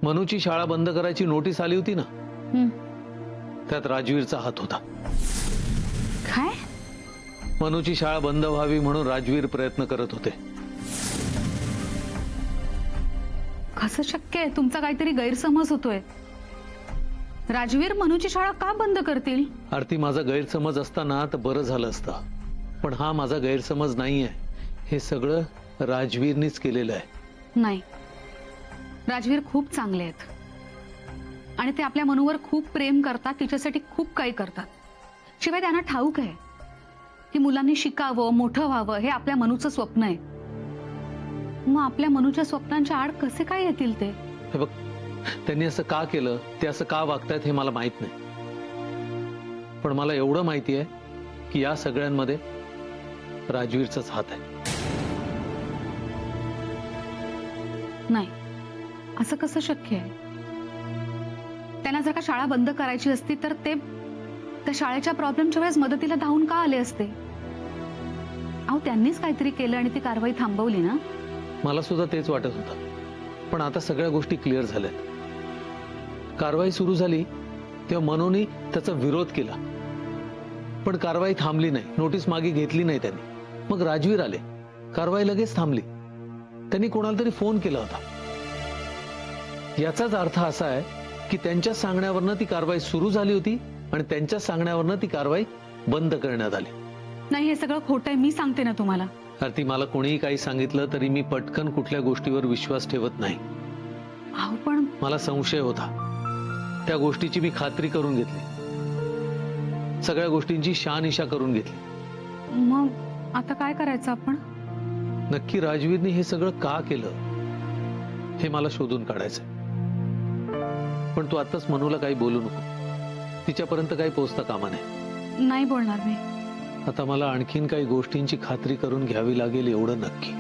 मनूची शाळा बंद करायची नोटीस आली होती ना, त्यात राजवीरचा हात होता. काय? मनूची शाळा बंद व्हावी म्हणून राजवीर प्रयत्न करत होते. कसं शक्य आहे? तुमचा काहीतरी गैरसमज होतोय. राजवीर मनूची शाळा का बंद करतील? आरती, माझा गैरसमज असताना तर बरं झालं असतं, पण हा माझा गैरसमज नाहीये. हे सगळं राजवीरनीच केलेलं आहे. नाही, राजवीर खूप चांगले आहेत आणि ते आपल्या मनूवर खूप प्रेम करतात, तिच्यासाठी खूप काही करतात. शिवाय त्यांना ठाऊक आहे की मुलांनी शिकावं, मोठं व्हावं हे आपल्या मनूचं स्वप्न आहे. मग आपल्या मनूच्या स्वप्नांच्या आड कसे काय येतील ते? हे बघ, त्यांनी असं का केलं, ते असं का वागतायत हे मला माहित नाही, पण मला एवढं माहिती आहे की या सगळ्यांमध्ये राजवीरचाच हात आहे. नाही, असं कसं शक्य आहे? त्यांना जर का शाळा बंद करायची असती तर ते त्या शाळेच्या प्रॉब्लेमच्या वेळेस मदतीला धावून का आले असते? अहो, त्यांनीच काहीतरी केलं आणि ती कारवाई थांबवली ना. मला सुद्धा तेच वाटत होतं, पण आता सगळ्या गोष्टी क्लिअर झाल्यात. कारवाई सुरू झाली तेव्हा मनोनी त्याचा विरोध केला, पण कारवाई थांबली नाही, नोटीस मागे घेतली नाही त्यांनी. मग राजवीर आले, कारवाई लगेच थांबली. त्यांनी कोणाला तरी फोन केला होता. याचाच अर्थ असा आहे की त्यांच्या सांगण्यावरनं ती कारवाई सुरू झाली होती आणि त्यांच्या सांगण्यावरनं ती कारवाई बंद करण्यात आली. नाही, हे सगळं खोटं आहे. मी सांगते ना तुम्हाला. आरती, मला कोणीही काही सांगितलं तरी मी पटकन कुठल्या गोष्टीवर विश्वास ठेवत नाही. अहो, पण मला संशय होता, त्या गोष्टीची मी खात्री करून घेतली, सगळ्या गोष्टींची शहानिशा करून घेतली. मग आता काय करायचं आपण? नक्की राजवीरने हे सगळं का केलं हे मला शोधून काढायचंय. पण तू आताच मनूला काही बोलू नको, तिच्यापर्यंत काही पोहोचता कामा नये. नाही बोलणार मी. आता मला आणखीन काही गोष्टींची खात्री करून घ्यावी लागेल, एवढं नक्की.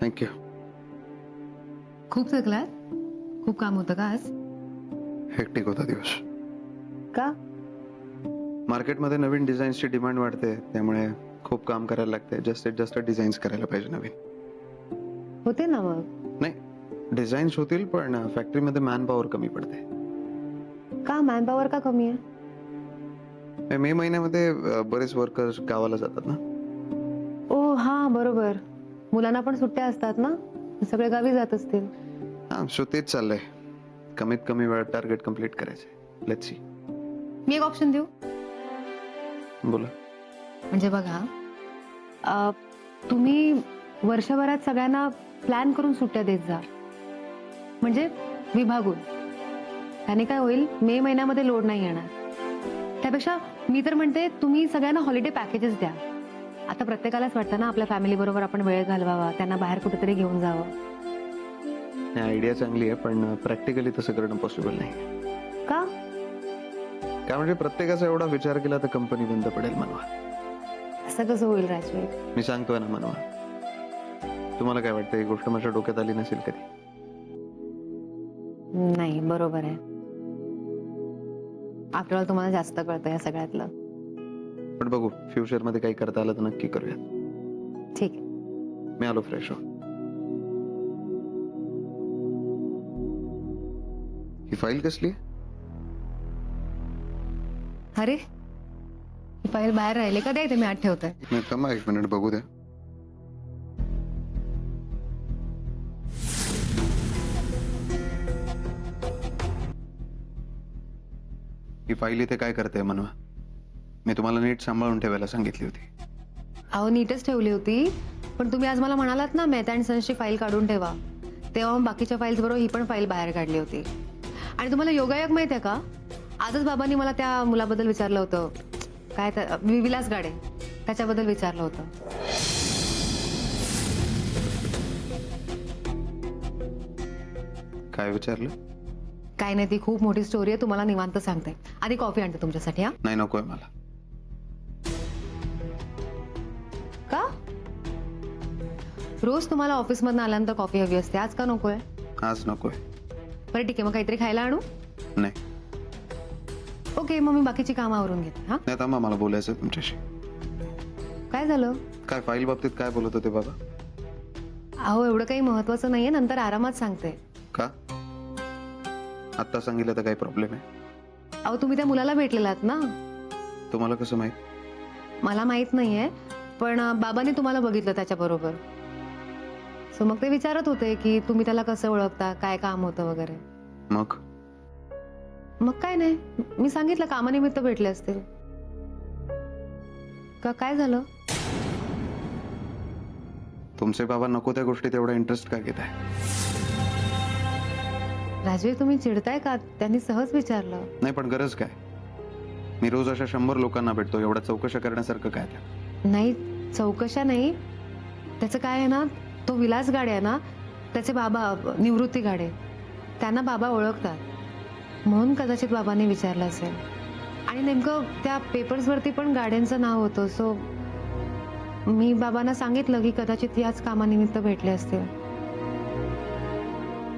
थँक्यू. खूप थकलात? खूप काम होतं का आज? हेक्टिक होता दिवस. का? मार्केटमध्ये नवीन डिझाईन्सची डिमांड वाढते, त्यामुळे खूप काम करायला लागते. जास्तीत जास्त डिझाईन्स करायला पाहिजे नवीन. होते ना मग. नाही, डिझाईन्स होतील पण फॅक्टरीमध्ये मॅन पॉवर कमी पडते. का मॅन पॉवर का कमी आहे? मे महिन्यामध्ये बरेच वर्कर्स गावाला जातात ना. ओ हा, बरोबर. मुलांना पण सुट्ट्या असतात ना, सगळे गावी जात असतील. हां, सो तेच चाललंय. कमीत कमी वेळात टार्गेट कम्प्लीट करायचे. Let's see. मी एक ऑप्शन देऊ? बोला. म्हणजे बघा, तुम्ही वर्षभरात सगळ्यांना प्लॅन करून सुट्ट्या देत जा, म्हणजे विभागून. त्याने काय होईल, मे महिन्यामध्ये लोड नाही येणार. त्यापेक्षा मी तर म्हणते तुम्ही सगळ्यांना हॉलिडे पॅकेजेस द्या. आता प्रत्येकालाच वाटतं ना आपल्या फॅमिली बरोबर आपण वेळ घालवावा, त्यांना बाहेर कुठेतरी घेऊन जावं. आयडिया चांगली आहे, पण प्रॅक्टिकली तसं करणं पॉसिबल नाही. का? काय म्हणजे प्रत्येकाचा एवढा विचार केला तर कंपनी बंद पडेल मनवा. असं कसं होईल राजवीर? मी सांगतोय ना मनवा. तुम्हाला काय वाटतं, ही गोष्ट माझ्या डोक्यात आली नसेल कधी? नाही, बरोबर आहे. आफ्टर ऑल तुम्हाला जास्त कळतं या सगळ्यातलं. पण बघू, फ्युचर मध्ये काही करता आलं तर नक्की करूयात. ठीक आहे. मी आलो फ्रेश हो. ही फाईल कसली? अरे, ही फाईल बाहेर राहिली का? द्या, मी आत ठेवतोय. नाही, थांबा एक मिनिट बघू द्या. ही फाईल इथे काय करते मनवा? मी तुम्हाला नीट सांभाळून ठेवायला सांगितली होती. अहो, नीटच ठेवली होती, पण तुम्ही आज मला म्हणालात ना मेहता अँड सन्सची फाईल काढून ठेवा, तेव्हा बाकीच्या फाईल्स बरोबर ही पण फाईल बाहेर काढली होती. आणि तुम्हाला योगायोग माहिती आहे का, आजच बाबांनी मला त्या मुलाबद्दल विचारलं होतं. काय विलास गाडे, त्याच्याबद्दल विचारलं होतं. काय विचारलं? काय नाही, ती खूप मोठी स्टोरी आहे, तुम्हाला निवांत सांगते. आधी कॉफी आणते तुमच्यासाठी. हा? नाही, नकोय मला. का? रोज तुम्हाला ऑफिसमधून आल्यानंतर कॉफी हवी असते, आज का नकोय? आज नकोय. बरं ठीक आहे, मग काहीतरी खायला आणू? नाही ओके, मग मी बाकीची कामं आवरून घेते. हा, नाही थांबा, मला बोलायचं आहे तुमच्याशी. काय झालं? काय फाईल बाबतीत काय बोलत होते बाबा? अहो एवढं काही महत्वाचं नाहीये, नंतर आरामात सांगते. का आत्ता सांगितलं तर काही प्रॉब्लेम आहे? अहो तुम्ही त्या मुलाला भेटलेलात ना? तुम्हाला कसं माहित? मला माहित नाहीये, पण बाबांनी तुम्हाला बघितलं त्याच्याबरोबर. सो मग ते विचारत होते की तुम्ही त्याला कसं ओळखता, काय काम होतं वगैरे. मग मग काय नाही, मी सांगितलं कामानिमित्त भेटले असतील. का काय झालं? तुमचे बाबा नको त्या गोष्टीत एवढा इंटरेस्ट का घेत आहे? राजवीर तुम्ही चिडताय का? त्यांनी सहज विचारलं. नाही पण गरज काय? मी रोज अशा 100 लोकांना भेटतो, एवढ्या चौकशा करण्यासारखं काय त्यात? नाही चौकशा नाही, त्याचं काय आहे ना, तो विलास गाडे आहे ना, त्याचे बाबा निवृत्ती गाडे, त्यांना बाबा ओळखतात, म्हणून कदाचित बाबांनी विचारलं असेल. आणि नेमकं त्या पेपर्सवरती पण गाड्यांचं नाव होतं. सो मी बाबांना सांगितलं की कदाचित याच कामानिमित्त भेटले असतील.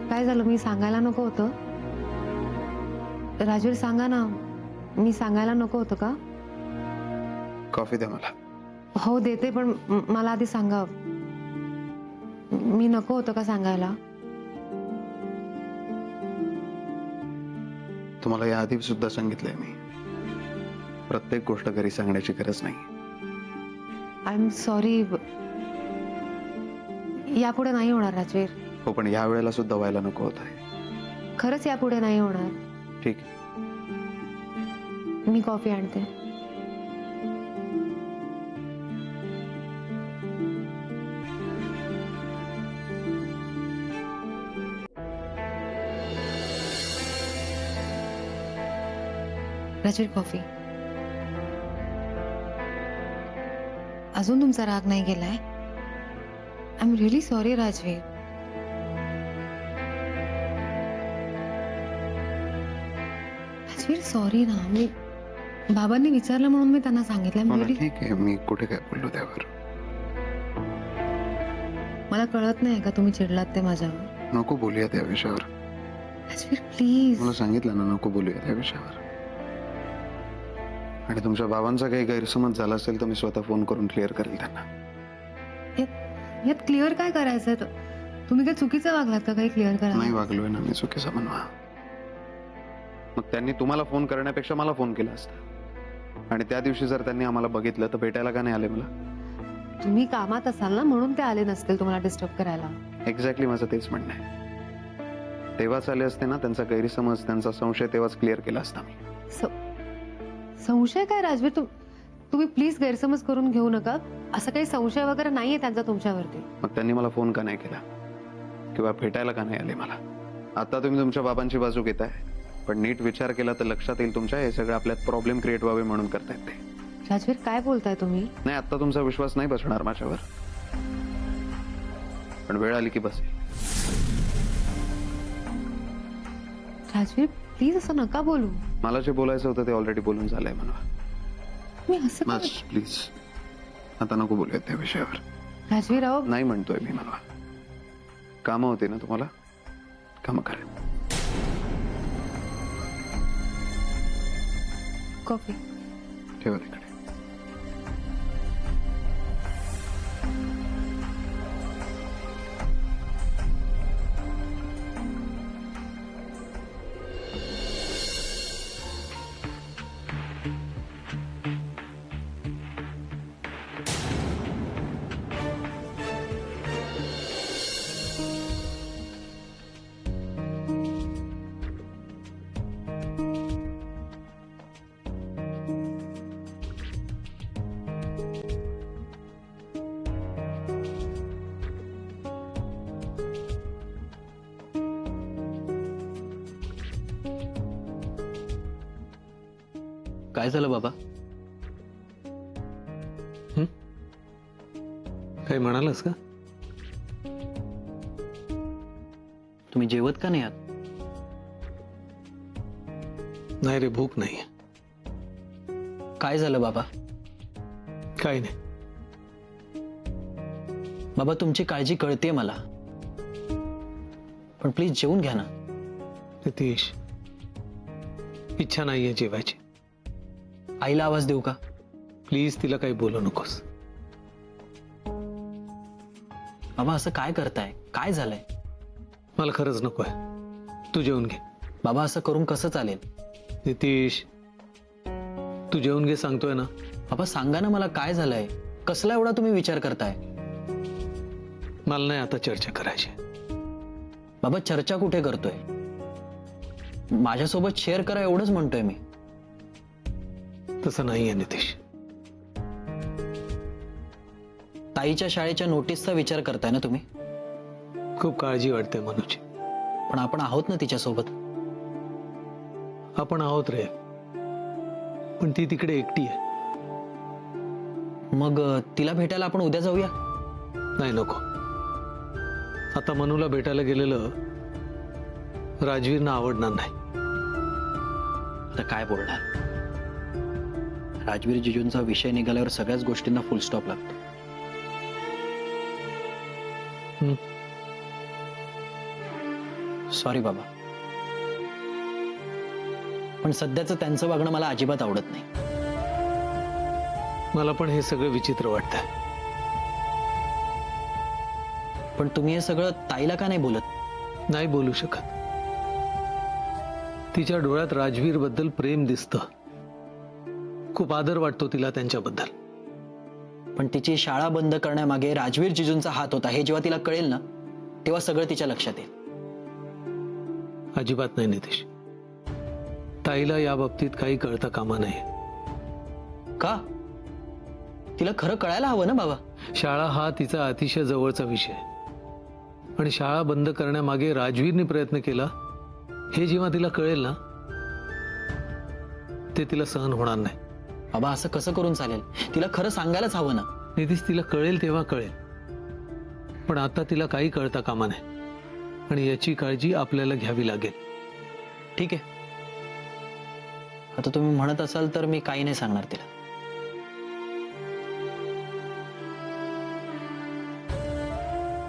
काय झालं, मी सांगायला नको होतं? राजवीर सांगा ना, मी सांगायला नको होतं का? कॉफी द्या मला. हो देते, पण मला आधी सांगा, मी नको होतं का सांगायला? तुम्हाला याआधी सुद्धा सांगितलंय मी, प्रत्येक गोष्ट घरी सांगण्याची गरज नाही. आय एम सॉरी, यापुढे नाही होणार राजवीर. हो पण या वेळेला सुद्धा व्हायला नको होत आहे. खरंच यापुढे नाही होणार. ठीक. मी कॉफी आणते. राजवीर कॉफी. अजून तुमचा राग नाही गेलाय? I am really sorry Rajveer. Rajveer sorry ना, मी बाबांनी विचारलं म्हणून मी त्यांना सांगितलं. मला ठीक आहे, मी कुठे काय बोललो त्यावर? मला कळत नाही का तुम्ही चिडलात ते माझ्यावर? नको बोलूया त्या विषयावर. राजवीर प्लीज. मला सांगितलं ना नको बोलूया त्या विषयावर. आणि तुमच्या बाबांचा काही गैरसमज झाला असेल तर मी स्वतः फोन करून क्लिअर करेल त्यांना. यात क्लिअर काय करायचंय? तुम्ही काय चुकीचं वागलात का काही क्लिअर करा? नाही वागलोय ना मी चुकीचा म्हणवा. मग त्यांनी तुम्हाला फोन करण्यापेक्षा मला फोन केला असता. आणि त्या दिवशी जर त्यांनी आम्हाला बघितलं तर भेटायला का नाही आले मला? तुम्ही कामात असाल ना, म्हणून ते आले नसतील तुम्हाला डिस्टर्ब करायला. एक्झॅक्टली माझं तेच म्हणणं आहे. तेव्हाच आले असते ना, त्यांचा गैरसमज त्यांचा संशय तेव्हाच क्लिअर केला असता मी. संशय काय राजवीर? तुम्ही प्लीज गैरसमज करून घेऊ नका. असं काही संशय वगैरे नाहीये त्यांचा तुमच्यावरती. मग त्यांनी मला फोन का नाही केला किंवा भेटायला का नाही आले मला? आता तुम्ही तुमच्या बाबांची बाजू घेताय, पण नीट विचार केला तर लक्षात येईल तुमच्या हे सगळं आपल्यात प्रॉब्लेम क्रिएट व्हावे म्हणून करतायत ते. राजवीर काय बोलताय तुम्ही? नाही आता तुमचा विश्वास नाही बसणार माझ्यावर, पण वेळ आली की बसेल. राजवीर प्लीज असं नका बोलू. मला जे बोलायचं होतं ते ऑलरेडी बोलून झालंय म्हणा. मी असं काय- बस प्लीज आता नको बोलूया त्या विषयावर. राजवीर अहो नाही म्हणतोय मी, मला कामं होती ना तुम्हाला, कामं करा. कॉफी. ठेवा तिकडे. काय झालं बाबा? काही म्हणालस का? तुम्ही जेवत का नाही आहात? नाही रे, भूक नाही. काय झालं बाबा? काही नाही. बाबा तुमची काळजी कळते मला, पण प्लीज जेवून घ्या ना. नितीश, इच्छा नाहीये जेवायची. आईला आवाज देऊ का? प्लीज तिला काही बोलू नकोस. बाबा असं काय करताय? काय झालंय? मला खरंच नकोय. तू जेवून घे. बाबा असं करून कसं चालेल? नितीश, तू जेवून घे सांगतोय ना. बाबा सांगा ना मला काय झालंय? कसला एवढा तुम्ही विचार करताय? मला नाही आता चर्चा करायची. बाबा चर्चा कुठे करतोय? माझ्यासोबत शेअर करा एवढंच म्हणतोय मी. तसं नाहीये नितीश. ताईच्या शाळेच्या नोटीसचा विचार करताय ना तुम्ही? खूप काळजी वाटते मनूची. पण आपण आहोत ना तिच्यासोबत. आपण आहोत रे, पण ती तिकडे एकटी आहे. मग तिला भेटायला आपण उद्या जाऊया. नाही, नको. आता मनूला भेटायला गेलेलं राजवीरना आवडणार नाही. आता काय बोलणार? राजवीर जिजूंचा विषय निघाल्यावर सगळ्याच गोष्टींना फुल स्टॉप लागतो. सॉरी बाबा, पण सध्याचं त्यांचं वागणं मला अजिबात आवडत नाही. मला पण हे सगळं विचित्र वाटतंय. पण तुम्ही हे सगळं ताईला का नाही बोलत? नाही बोलू शकत. तिच्या डोळ्यात राजवीर बद्दल प्रेम दिसतं. खूप आदर वाटतो तिला त्यांच्याबद्दल. पण तिची शाळा बंद करण्यामागे राजवीर जिजूंचा हात होता हे जेव्हा तिला कळेल ना, तेव्हा सगळं तिच्या लक्षात येईल. अजिबात नाही नितीश. ताईला या बाबतीत काही कळता कामा नये. का? तिला खरं कळायला हवं ना बाबा. शाळा हा तिचा अतिशय जवळचा विषय, आणि शाळा बंद करण्यामागे राजवीरने प्रयत्न केला हे जेव्हा तिला कळेल ना, ते तिला सहन होणार नाही. बाबा असं कसं करून चालेल? तिला खरं सांगायलाच हवं ना. नितीश, तिला कळेल तेव्हा कळेल, पण आता तिला काही कळता कामा नये, आणि याची काळजी आपल्याला घ्यावी लागेल. ठीक आहे, आता तुम्ही म्हणत असाल तर मी काही नाही सांगणार तिला.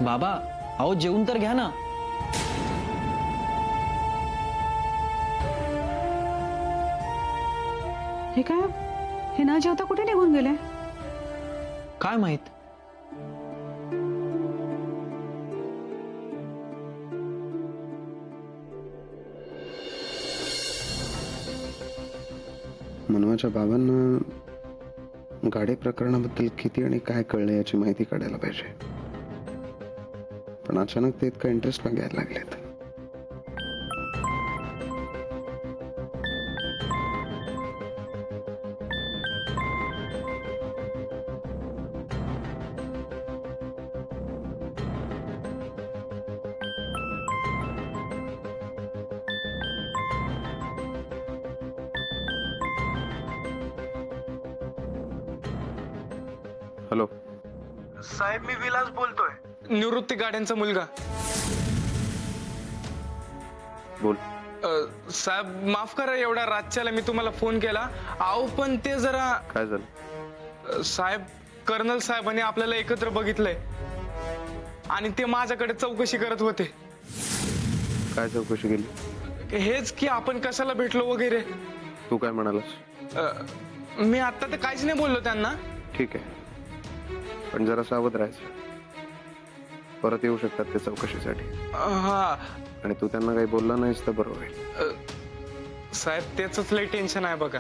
बाबा अहो जेवून तर घ्या ना. हे काय, हे न जेवता कुठे निघून गेले? काय माहित? मनवाच्या बाबांना गाडी प्रकरणाबद्दल किती आणि काय कळलं याची माहिती काढायला पाहिजे. पण अचानक ते इतका इंटरेस्ट का घ्यायला लागलेत? हॅलो साहेब, मी विलास बोलतोय, निवृत्ती गाड्यांचा मुलगा. बोल. साहेब माफ करा, एवढ्या रातच्याला मी तुम्हाला फोन केला. अहो पण ते जरा काय झालं? साहेब, कर्नल साहेबांनी आपल्याला एकत्र बघितलंय आणि ते माझ्याकडे चौकशी करत होते. काय चौकशी केली? हेच की आपण कशाला भेटलो वगैरे. तू काय म्हणालास? मी आता तर काहीच नाही बोललो त्यांना. ठीक आहे, पण जरा सावध राहायचं. परत येऊ शकतात ते चौकशीसाठी, हा आणि तू त्यांना काही बोलला नाहीस तर बरं होईल. साहेब तेच लय टेन्शन आहे बघा.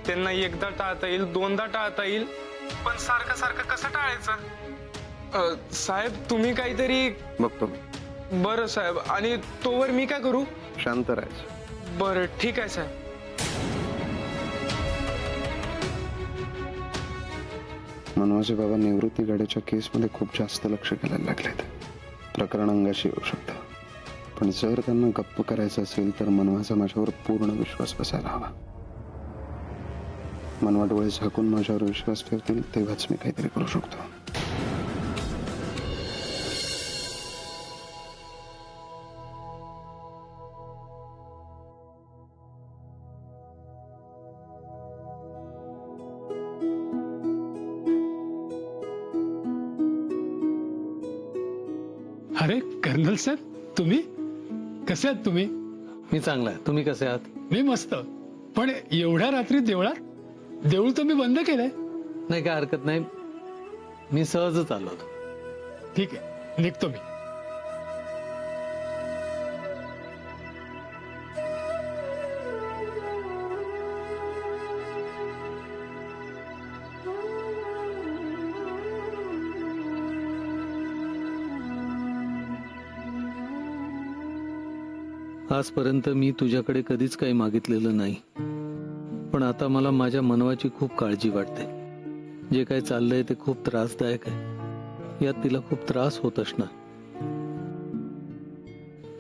त्यांना एकदा टाळता येईल, दोनदा टाळता येईल, पण सारखं सारखं कसं टाळायचं? साहेब तुम्ही काहीतरी. बघतो मी. बरं साहेब, आणि तोवर मी काय करू? शांत राहायचं. बरं ठीक आहे साहेब. मनवाचे बाबा निवृत्ती गाड्याच्या केसमध्ये खूप जास्त लक्ष घालायला लागलेत. प्रकरण अंगाशी येऊ शकतं, पण जर त्यांना गप्प करायचं असेल तर मनवाचा माझ्यावर पूर्ण विश्वास बसायला हवा. मनवा डोळे झाकून माझ्यावर विश्वास ठेवतील तेव्हाच मी काहीतरी करू शकतो. अरे कर्नल साहेब, तुम्ही कसे आहात? तुम्ही? मी चांगला आहे. तुम्ही कसे आहात? मी मस्त. पण एवढ्या रात्री देवळात? देऊळ तुम्ही बंद केलंय? नाही, काय हरकत नाही. मी सहजच आलो होतो. ठीक आहे, निघतो मी. आजपर्यंत मी तुझ्याकडे कधीच काही मागितलेलं नाही, पण आता मला माझ्या मनवाची खूप काळजी वाटते. जे काही चाललंय ते खूप त्रासदायक आहे. यात तिला खूप त्रास होत असणार.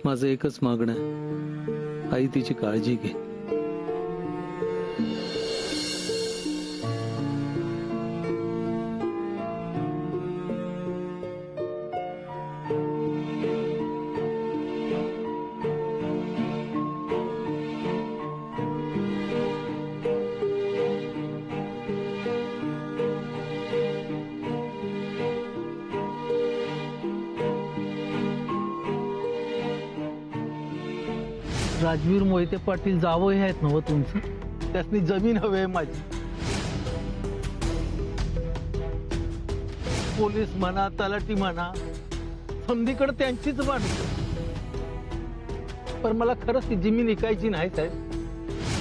माझं एकच मागणं आहे, आई तिची काळजी घे. राजवीर मोहिते पाटील जावं हे आहेत नव तुमचं? त्यासनी जमीन हवी आहे माझी. पोलीस म्हणा, तलाठी म्हणा, समधीकडे त्यांचीच माणसं. पण मला खरंच ती जमीन विकायची नाही साहेब.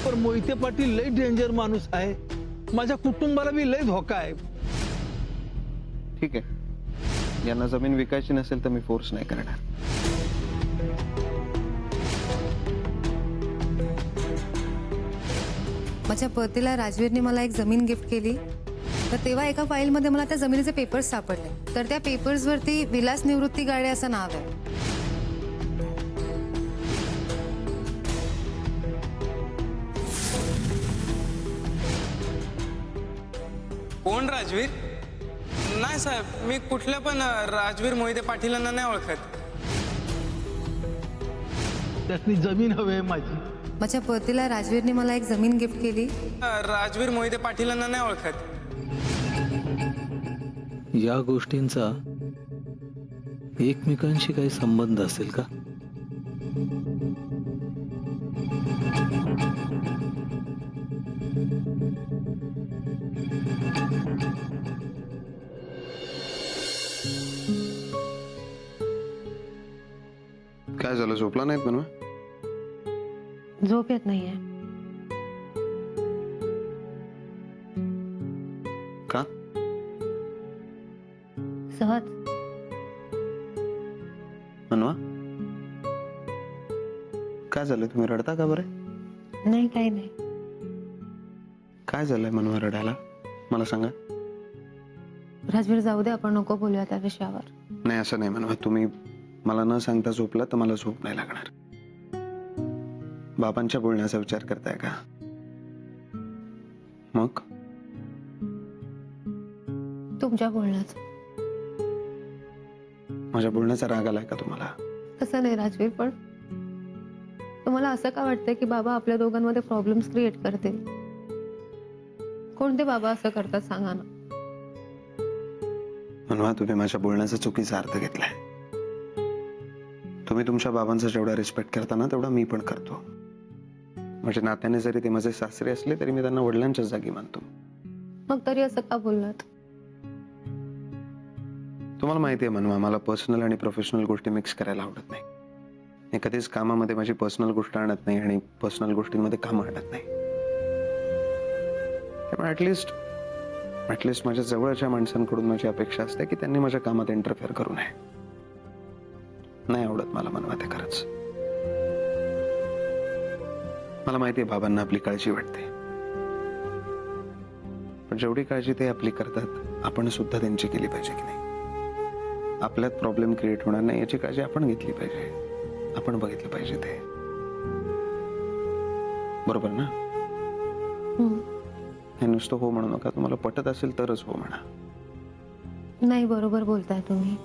पण मोहिते पाटील लय डेंजर माणूस आहे. माझ्या कुटुंबाला बी लय धोका आहे. ठीक आहे, यांना जमीन विकायची नसेल तर मी फोर्स नाही करणार. माझ्या पतीला राजवीरने मला एक जमीन गिफ्ट केली, तर तेव्हा एका फाईलमध्ये मला त्या जमिनीचे पेपर्स सापडले. तर त्या पेपर्सवरती विलास निवृत्ती गाडे असं नाव आहे. कोण राजवीर? नाही साहेब, मी कुठल्या पण राजवीर मोहिते पाटीलांना नाही ओळखत. त्यासनी जमीन हवी आहे माझी. माझ्या पतीला राजवीरने मला एक जमीन गिफ्ट केली. राजवीर मोहिते पाटीलांना नाही ओळखत. या गोष्टींचा एकमेकांशी काही संबंध असेल का? काय झालं, झोपला नाहीत म्हणून? झोप येत नाहीये. का? सहज. मनवा, काय झालंय? तुम्ही रडता का बरं? नाही, काही नाही. काय झालंय मनवा रडायला? मला सांगा. राजवीर, जाऊ दे, आपण नको बोलूया त्या विषयावर. नाही, असं नाही मनवा. तुम्ही मला न सांगता झोपला तर मला झोप नाही लागणार. बाबांच्या बोलण्याचा विचार करताय का? मग तुमच्या बोलण्याचं. माझ्या बोलण्याचा राग आलाय का तुम्हाला? तसं नाही राजवीर, पण तुम्हाला असं का वाटतंय की बाबा आपल्या दोघांमध्ये प्रॉब्लेम्स क्रिएट करतील? कोणते बाबा असं करतात सांगा ना. मनवा, तुम्ही माझ्या बोलण्याचा चुकीचा अर्थ घेतलाय. तुम्ही तुमच्या बाबांचा जेवढा रिस्पेक्ट करता ना, तेवढा मी पण करतो. माझ्या नात्याने जरी ते माझे सासरे असले तरी मी त्यांना वडिलांच्याच जागी मानतो. मग तरी असं का बोललात? तुम्हाला माहिती आहे मनवा, मला पर्सनल आणि प्रोफेशनल गोष्टी मिक्स करायला आवडत नाही. मी कधीच कामामध्ये माझी पर्सनल गोष्ट आणत नाही आणि पर्सनल गोष्टींमध्ये कामं आणत नाही. त्यामुळे ऍटलिस्ट माझ्या जवळच्या माणसांकडून माझी अपेक्षा असते की त्यांनी माझ्या कामात इंटरफेअर करू नये. नाही आवडत मला मनवा ते खरंच. मला माहिती आहे बाबांना आपली काळजी वाटते, पण जेवढी काळजी ते आपली करतात आपण सुद्धा त्यांची केली पाहिजे की नाही? आपल्यात प्रॉब्लेम क्रिएट होणार नाही याची काळजी आपण घेतली पाहिजे. आपण बघितलं पाहिजे ते. बरोबर ना? हे नुसतं हो म्हणू नका. तुम्हाला पटत असेल तरच हो म्हणा. नाही, बरोबर बोलताय तुम्ही.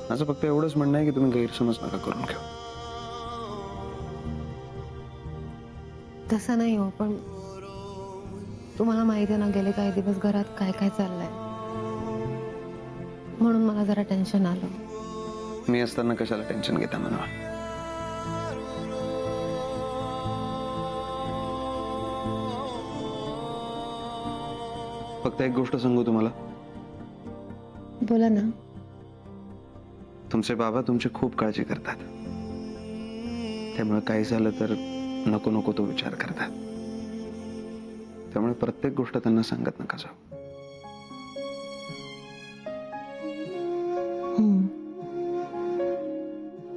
माझं फक्त एवढंच म्हणणं आहे की तुम्ही गैरसमज नका करून घेऊ. तसं नाही हो, पण तुम्हाला माहिती आहे ना, गेले काही दिवस घरात काय काय चाललंय, म्हणून मला जरा टेन्शन आलं. मी असताना कशाला टेन्शन घेता म्हणा. फक्त एक गोष्ट सांगू तुम्हाला, बोला ना. तुमचे बाबा तुमची खूप काळजी करतात, त्यामुळे काही झालं तर नको नको तो विचार करतात. त्यामुळे प्रत्येक गोष्ट त्यांना सांगत नका जाऊ.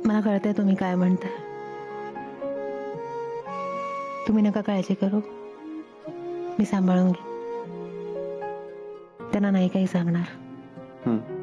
मला कळतंय तुम्ही काय म्हणताय. तुम्ही नका काळजी करू, मी सांभाळून घे. त्यांना नाही काही सांगणार.